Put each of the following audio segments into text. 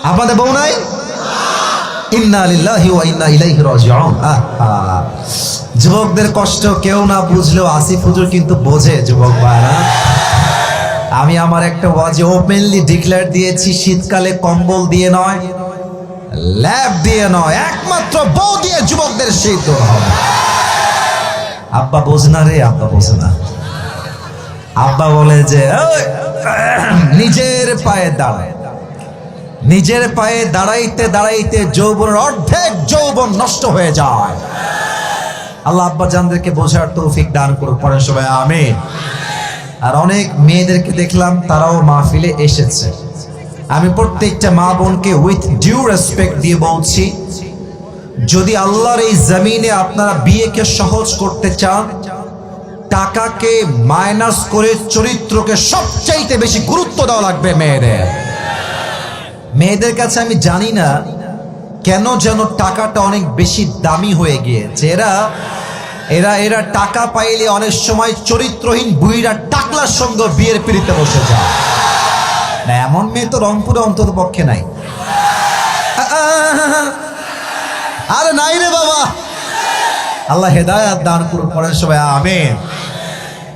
আপনাদের বউ নাই? ইন্না লিল্লাহি ওয়া ইন্না ইলাইহি রাজিউন। যুবকদের কষ্ট কেউ না বুঝলেও আসিফ হুজুর কিন্তু বোঝে যুবক ভাইরা। আমি আমার একটা ওয়াজে ওপেনলি ডিক্লেয়ার দিয়েছি, শীতকালে কম্বল দিয়ে নয়, ল্যাব দিয়ে নয়, একমাত্র বউ দিয়ে যুবকদের শীত দূর হবে। আব্বা বোঝে না রে, আব্বা বোঝে না। আব্বা বলে যে নিজের পায়ে দাঁড়ায়, নিজের পায়ে দাঁড়াইতে দাঁড়াইতে যৌবনের অর্ধেক যৌবন নষ্ট হয়ে যায়। আল্লাহ আব্বা জানদেরকে বোঝার তৌফিক দান করুক, পড়েন সবাই আমিন। আর অনেক মেয়েদেরকে দেখলাম তারাও মাহফিলে এসেছে। আমি প্রত্যেকটা মা বোনকে উইথ ডিউ রেসপেক্ট দিয়ে বলছি, যদি আল্লাহর এই জমিনে আপনারা বিয়েকে সহজ করতে চান, টাকাকে মাইনাস করে চরিত্রকে সবচাইতে বেশি গুরুত্ব দেওয়া লাগবে মেয়েদের। মেয়েদের কাছে আমি জানি না কেন যেন টাকাটা অনেক বেশি দামি হয়ে গিয়েছে। এরা এরা এরা টাকা পাইলে অনেক সময় চরিত্রহীন বুইরা টাকলার সঙ্গে বিয়ের পিড়িতে বসে যায়। না, এমন মেয়ে তো রংপুরে অন্তত পক্ষে নাই। আরে নাই রে বাবা, আল্লাহ হেদায়াত দান করুন, পড়েন সবাই আমিন।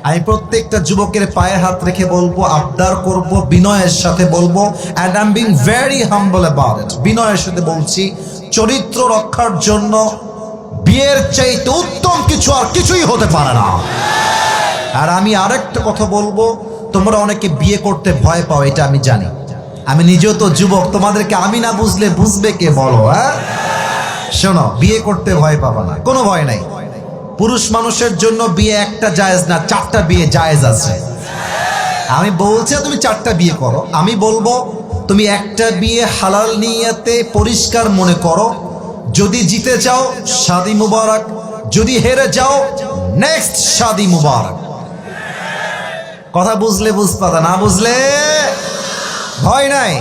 আমি প্রত্যেকটা যুবকের পায়ে হাত রেখে বলবো, আবদার করব, বিনয়ের সাথে বলবো, and I'm being very humble about it, বিনয়ের সাথে বলছি, চরিত্র রক্ষার জন্য বিয়ের চাইতে উত্তম কিছু আর কিছুই হতে পারে না। আর আমি আরেকটা কথা বলবো, তোমরা অনেকে বিয়ে করতে ভয় পাও, এটা আমি জানি। আমি নিজেও তো যুবক, তোমাদেরকে আমি না বুঝলে বুঝবে কে বলো? হ্যাঁ, শোনো, বিয়ে করতে ভয় পাবা না, কোনো ভয় নাই। পুরুষ মানুষের জন্য বিয়ে একটা জায়েজ না, 4টা বিয়ে জায়েজ আছে। আমি বলছি তুমি 4টা বিয়ে করো, আমি বলবো তুমি একটা বিয়ে হালাল নিয়তে পরিষ্কার মনে করো। যদি জিতে যাও শাদী মুবারক, যদি হেরে যাও নেক্সট শাদী মুবারক। কথা বুঝলে বুঝপাতা, না বুঝলে ভয় নাই।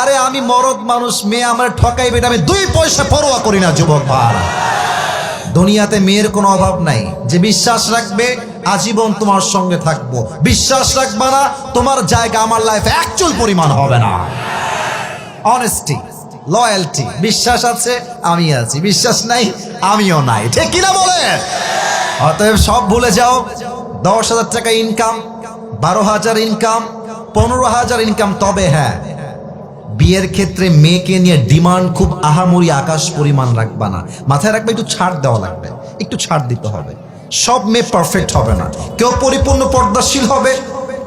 আরে আমি মরদ মানুষ, মেয়ে আমার ঠকাইবে না, আমি 2 পয়সা পরোয়া করি না যুবক ভাইরা। দুনিয়াতে মেয়ের কোনো অভাব নাই। যে বিশ্বাস রাখবে আজীবন তোমার সঙ্গে থাকবো, বিশ্বাস রাখবা না তোমার জায়গা আমার লাইফে অ্যাকচুয়াল পরিমাণ হবে না। অনেস্টি, লয়্যালটি, বিশ্বাস আছে আমি আছি, বিশ্বাস নাই আমিও নাই, ঠিক কিনা বলে? অতএব সব ভুলে যাও। 10,000 টাকা ইনকাম, 12,000 ইনকাম, 15,000 ইনকাম। তবে হ্যাঁ, বিয়ের ক্ষেত্রে মেয়েকে নিয়ে ডিমান্ড খুব আহামরি আকাশ পরিমাণ রাখবা না। মাথায় রাখবে একটু ছাড় দেওয়া লাগবে, একটু ছাড় দিতে হবে। সব মেয়ে পারফেক্ট হবে না, কেউ পরিপূর্ণ পর্দাশীল হবে,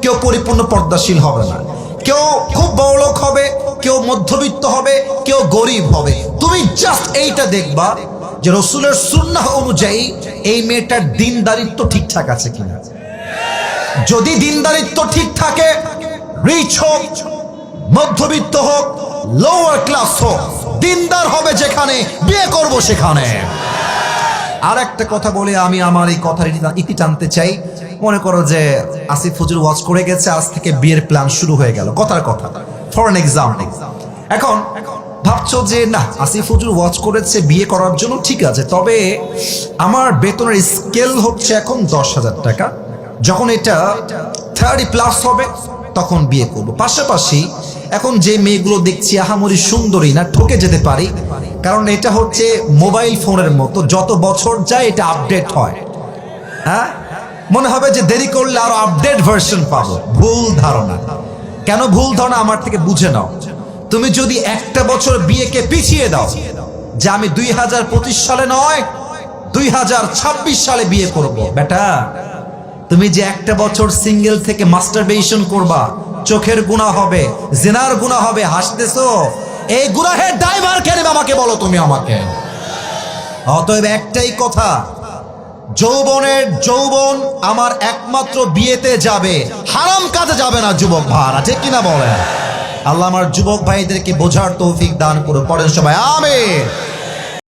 কেউ পরিপূর্ণ পর্দাশীল হবে না, কেউ খুব বড়লোক হবে, কেউ মধ্যবিত্ত হবে, কেউ গরিব হবে। তুমি জাস্ট এইটা দেখবা যে রসুলের সুন্নাহ অনুযায়ী এই মেয়েটার দিনদারিত্ব ঠিকঠাক আছে কিনা। যদি দিনদারিত্ব ঠিক থাকে, রিচ হোক, মধ্যবিত্ত হোক, লোয়ার ক্লাস হোক, দিনদার হবে যেখানে, বিয়ে করব সেখানে। আর একটা কথা বলে আমি আমার এই কথার ইতি টানতে চাই। মনে করো যে আসিফ হুজুর ওয়াজ করে গেছে, আজ থেকে বিয়ের প্ল্যান শুরু হয়ে গেল, কথার কথা, ফর অ্যান এক্সাম্পল। এখন ভাবছো যে না, আসিফ হুজুর ওয়াজ করেছে বিয়ে করার জন্য, ঠিক আছে, তবে আমার বেতনের স্কেল হচ্ছে এখন 10,000 টাকা। যখন এটা 30+ হবে তখন বিয়ে করব। পাশাপাশি এখন যে মেয়েগুলো দেখছি আহামরি সুন্দরী না, ঠকে যেতে পারি, কারণ এটা হচ্ছে মোবাইল ফোনের মতো, যত বছর যায় এটা আপডেট হয়। হ্যাঁ, মনে হবে যে দেরি করলে আরো আপডেট ভার্সন পাবো। ভুল ধারণা। কেন ভুল ধারণা? আমার থেকে বুঝে নাও। তুমি যদি একটা বছর বিয়েকে পিছিয়ে দাও, যে আমি 2025 সালে নয় 2026 সালে বিয়ে করব, বেটা তুমি যে একটা বছর সিঙ্গেল থেকে মাস্টারবেশন করবা, চোখের গুনাহ হবে, জিনার গুনাহ হবে, হাসতেছো, এই গুনাহের ড্রাইভার কে নেবে আমাকে বলো তুমি আমাকে। অতএব একটাই কথা, যৌবন আমার একমাত্র বিয়েতে যাবে, হারাম কাজে যাবে না যুবক ভাইরা, ঠিক কিনা বলেন? আল্লাহ আমার যুবক ভাইদেরকে বোঝার তৌফিক দান করুন, পড়েন সবাই আমিন।